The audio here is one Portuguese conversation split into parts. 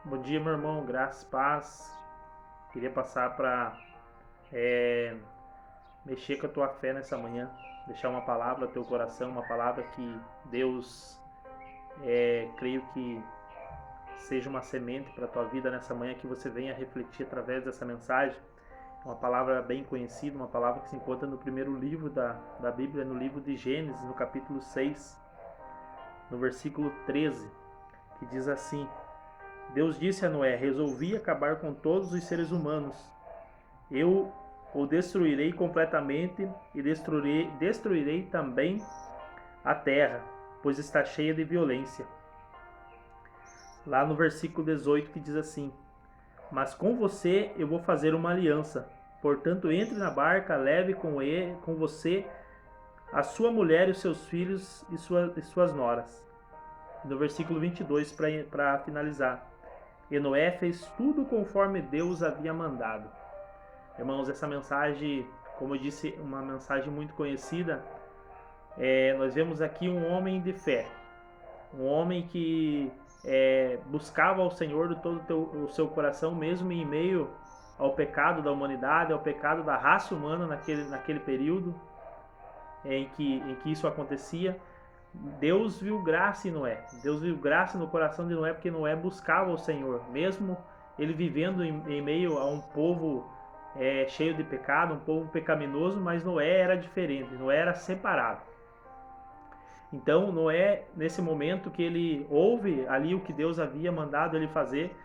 Bom dia, meu irmão, graças, paz. Queria passar para mexer com a tua fé nessa manhã, deixar uma palavra ao teu coração, uma palavra que Deus, creio que seja uma semente para a tua vida nessa manhã, que você venha refletir através dessa mensagem. Uma palavra bem conhecida, uma palavra que se encontra no primeiro livro da Bíblia, no livro de Gênesis, no capítulo 6, no versículo 13, que diz assim: Deus disse a Noé: resolvi acabar com todos os seres humanos. Eu o destruirei completamente e destruirei também a terra, pois está cheia de violência. Lá no versículo 18 que diz assim: Mas com você eu vou fazer uma aliança. Portanto, entre na barca, leve com você a sua mulher e os seus filhos e suas noras. No versículo 22, para finalizar: E Noé fez tudo conforme Deus havia mandado. Irmãos, essa mensagem, como eu disse, uma mensagem muito conhecida. Nós vemos aqui um homem de fé, um homem que buscava ao Senhor de todo o seu coração, mesmo em meio ao pecado da humanidade, ao pecado da raça humana naquele período em que isso acontecia. Deus viu graça em Noé, Deus viu graça no coração de Noé, porque Noé buscava o Senhor, mesmo ele vivendo em meio a um povo cheio de pecado, um povo pecaminoso, mas Noé era diferente, Noé era separado. Então Noé, nesse momento que ele ouve ali o que Deus havia mandado ele fazer,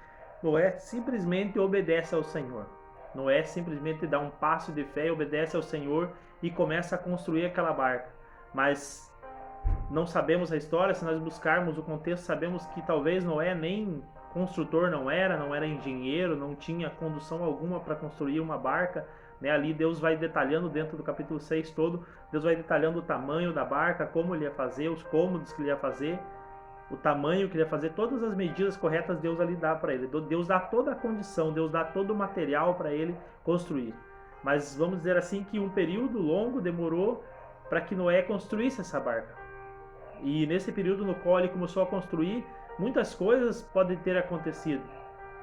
Noé simplesmente obedece ao Senhor. Noé simplesmente dá um passo de fé, obedece ao Senhor e começa a construir aquela barca. Mas não sabemos a história, se nós buscarmos o contexto, sabemos que talvez Noé nem construtor não era engenheiro, não tinha condução alguma para construir uma barca. Ali Deus vai detalhando dentro do capítulo 6 todo, Deus vai detalhando o tamanho da barca, como ele ia fazer, os cômodos que ele ia fazer, o tamanho que ele ia fazer, todas as medidas corretas Deus ali dá para ele. Deus dá toda a condição, Deus dá todo o material para ele construir. Mas vamos dizer assim que um período longo demorou para que Noé construísse essa barca. E nesse período no qual ele começou a construir, muitas coisas podem ter acontecido.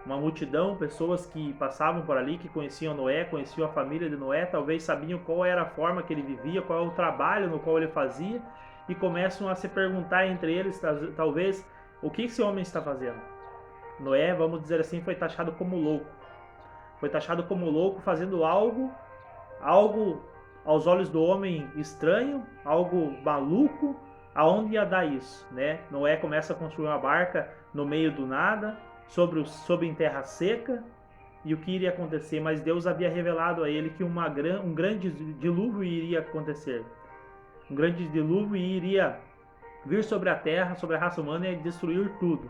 Uma multidão, pessoas que passavam por ali, que conheciam Noé, conheciam a família de Noé, talvez sabiam qual era a forma que ele vivia, qual é o trabalho no qual ele fazia, e começam a se perguntar entre eles, talvez, o que esse homem está fazendo? Noé, vamos dizer assim, foi taxado como louco. Foi taxado como louco fazendo algo aos olhos do homem estranho, algo maluco. Aonde ia dar isso, né? Noé começa a construir uma barca no meio do nada, sobre em terra seca, e o que iria acontecer? Mas Deus havia revelado a ele que um grande dilúvio iria acontecer. Um grande dilúvio iria vir sobre a terra, sobre a raça humana e destruir tudo.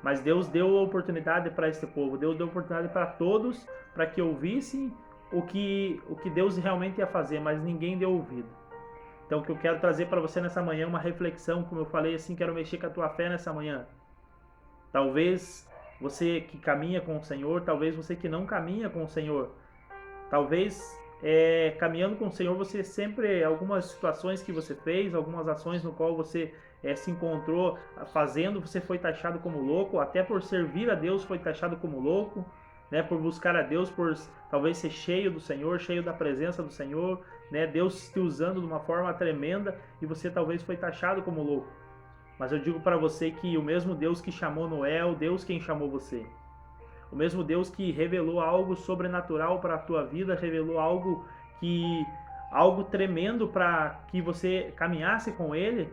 Mas Deus deu a oportunidade para esse povo, Deus deu a oportunidade para todos, para que ouvissem o que Deus realmente ia fazer, mas ninguém deu ouvido. Então, o que eu quero trazer para você nessa manhã é uma reflexão, como eu falei assim, quero mexer com a tua fé nessa manhã. Talvez você que caminha com o Senhor, talvez você que não caminha com o Senhor. Talvez caminhando com o Senhor você sempre, algumas situações que você fez, algumas ações no qual você se encontrou fazendo, você foi taxado como louco, até por servir a Deus foi taxado como louco. Né, por buscar a Deus, por talvez ser cheio do Senhor, cheio da presença do Senhor, né, Deus te usando de uma forma tremenda e você talvez foi taxado como louco. Mas eu digo para você que o mesmo Deus que chamou Noé é o Deus quem chamou você. O mesmo Deus que revelou algo sobrenatural para a tua vida, revelou algo tremendo para que você caminhasse com Ele,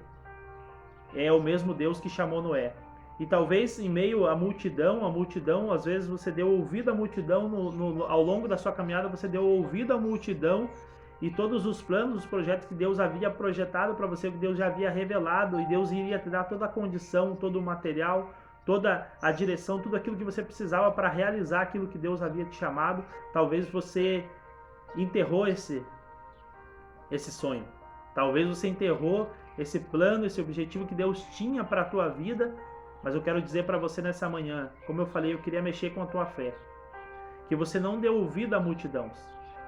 é o mesmo Deus que chamou Noé. E talvez em meio à multidão, às vezes você deu ouvido à multidão, ao longo da sua caminhada você deu ouvido à multidão e todos os planos, os projetos que Deus havia projetado para você, que Deus já havia revelado, e Deus iria te dar toda a condição, todo o material, toda a direção, tudo aquilo que você precisava para realizar aquilo que Deus havia te chamado. Talvez você enterrou esse sonho. Talvez você enterrou esse plano, esse objetivo que Deus tinha para a tua vida. Mas eu quero dizer para você nessa manhã, como eu falei, eu queria mexer com a tua fé. Que você não dê ouvido à multidão.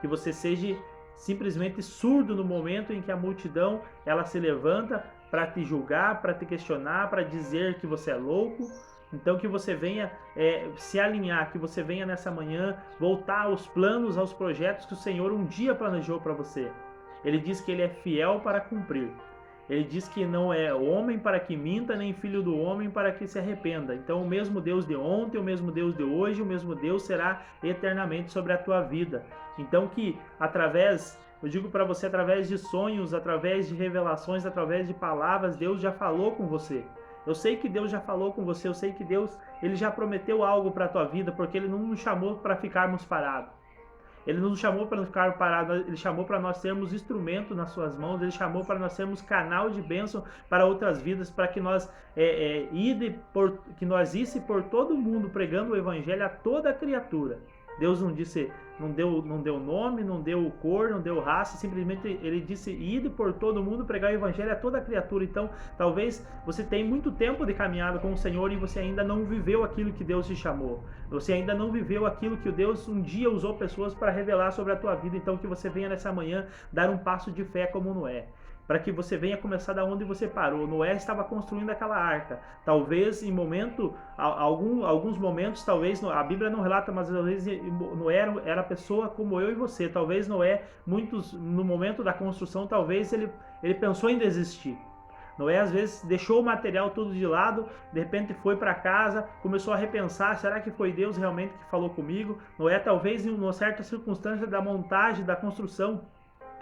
Que você seja simplesmente surdo no momento em que a multidão ela se levanta para te julgar, para te questionar, para dizer que você é louco, Então que você venha se alinhar, que você venha nessa manhã voltar aos planos, aos projetos que o Senhor um dia planejou para você. Ele diz que Ele é fiel para cumprir. Ele diz que não é homem para que minta, nem filho do homem para que se arrependa. Então o mesmo Deus de ontem, o mesmo Deus de hoje, o mesmo Deus será eternamente sobre a tua vida. Então que eu digo para você, através de sonhos, através de revelações, através de palavras, Deus já falou com você. Eu sei que Deus já falou com você, eu sei que Deus ele já prometeu algo para a tua vida, porque Ele não nos chamou para ficarmos parados. Ele não nos chamou para não ficar parados, Ele chamou para nós sermos instrumento nas suas mãos, Ele chamou para nós sermos canal de bênção para outras vidas, para que nós isse por todo mundo pregando o Evangelho a toda criatura. Deus não deu nome, não deu cor, não deu raça, simplesmente Ele disse, ide por todo mundo pregar o Evangelho a toda criatura. Então, talvez você tenha muito tempo de caminhada com o Senhor e você ainda não viveu aquilo que Deus te chamou. Você ainda não viveu aquilo que Deus um dia usou pessoas para revelar sobre a tua vida. Então, que você venha nessa manhã dar um passo de fé como Noé, para que você venha começar da onde você parou. Noé estava construindo aquela arca. Talvez em alguns momentos, talvez, a Bíblia não relata, mas talvez Noé era pessoa como eu e você. Talvez Noé, no momento da construção, talvez ele pensou em desistir. Noé às vezes deixou o material tudo de lado, de repente foi para casa, começou a repensar, será que foi Deus realmente que falou comigo? Noé talvez em uma certa circunstância da montagem, da construção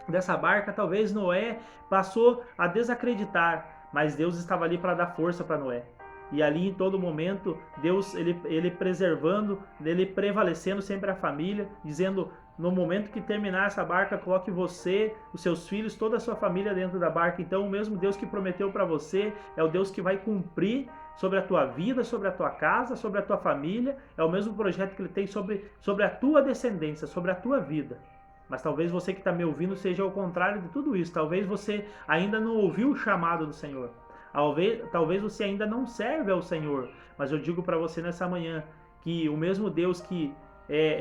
dessa barca, talvez Noé passou a desacreditar, mas Deus estava ali para dar força para Noé. E ali em todo momento, Deus, ele preservando, ele prevalecendo sempre a família, dizendo, no momento que terminar essa barca, coloque você, os seus filhos, toda a sua família dentro da barca. Então o mesmo Deus que prometeu para você, é o Deus que vai cumprir sobre a tua vida, sobre a tua casa, sobre a tua família, é o mesmo projeto que Ele tem sobre a tua descendência, sobre a tua vida. Mas talvez você que está me ouvindo seja o contrário de tudo isso. Talvez você ainda não ouviu o chamado do Senhor. Talvez você ainda não serve ao Senhor. Mas eu digo para você nessa manhã que o mesmo Deus que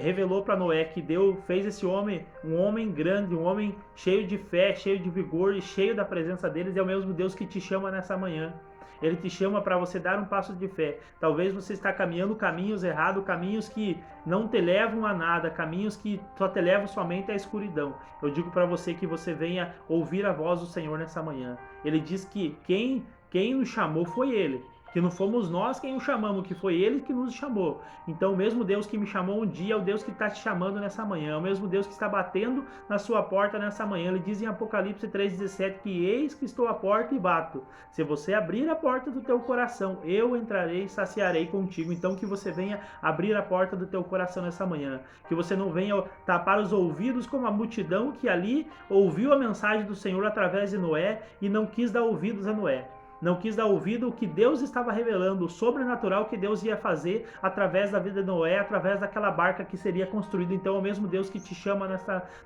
revelou para Noé, que fez esse homem um homem grande, um homem cheio de fé, cheio de vigor e cheio da presença deles, é o mesmo Deus que te chama nessa manhã. Ele te chama para você dar um passo de fé. Talvez você está caminhando caminhos errados, caminhos que não te levam a nada, caminhos que só te levam somente à escuridão. Eu digo para você que você venha ouvir a voz do Senhor nessa manhã. Ele diz que quem nos chamou foi Ele. Que não fomos nós quem o chamamos, que foi Ele que nos chamou. Então o mesmo Deus que me chamou um dia é o Deus que está te chamando nessa manhã. É o mesmo Deus que está batendo na sua porta nessa manhã. Ele diz em Apocalipse 3,17 que eis que estou à porta e bato. Se você abrir a porta do teu coração, eu entrarei e saciarei contigo. Então que você venha abrir a porta do teu coração nessa manhã. Que você não venha tapar os ouvidos como a multidão que ali ouviu a mensagem do Senhor através de Noé e não quis dar ouvidos a Noé. Não quis dar ouvido ao que Deus estava revelando, o sobrenatural que Deus ia fazer através da vida de Noé, através daquela barca que seria construída. Então é o mesmo Deus que te chama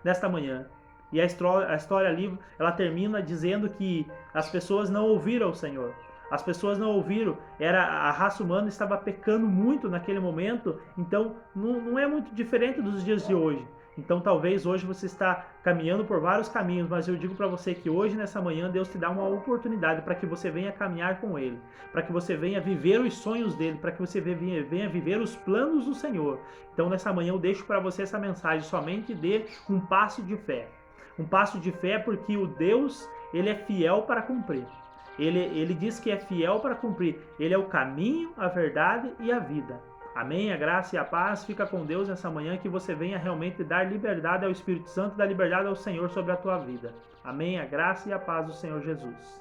nesta manhã. E a história ali, ela termina dizendo que as pessoas não ouviram o Senhor. As pessoas não ouviram, a raça humana estava pecando muito naquele momento, então não é muito diferente dos dias de hoje. Então talvez hoje você está caminhando por vários caminhos, mas eu digo para você que hoje, nessa manhã, Deus te dá uma oportunidade para que você venha caminhar com Ele, para que você venha viver os sonhos dEle, para que você venha viver os planos do Senhor. Então nessa manhã eu deixo para você essa mensagem, somente dê um passo de fé. Um passo de fé porque o Deus, Ele é fiel para cumprir. Ele diz que é fiel para cumprir. Ele é o caminho, a verdade e a vida. Amém? A graça e a paz fica com Deus nessa manhã, que você venha realmente dar liberdade ao Espírito Santo, dar liberdade ao Senhor sobre a tua vida. Amém? A graça e a paz do Senhor Jesus.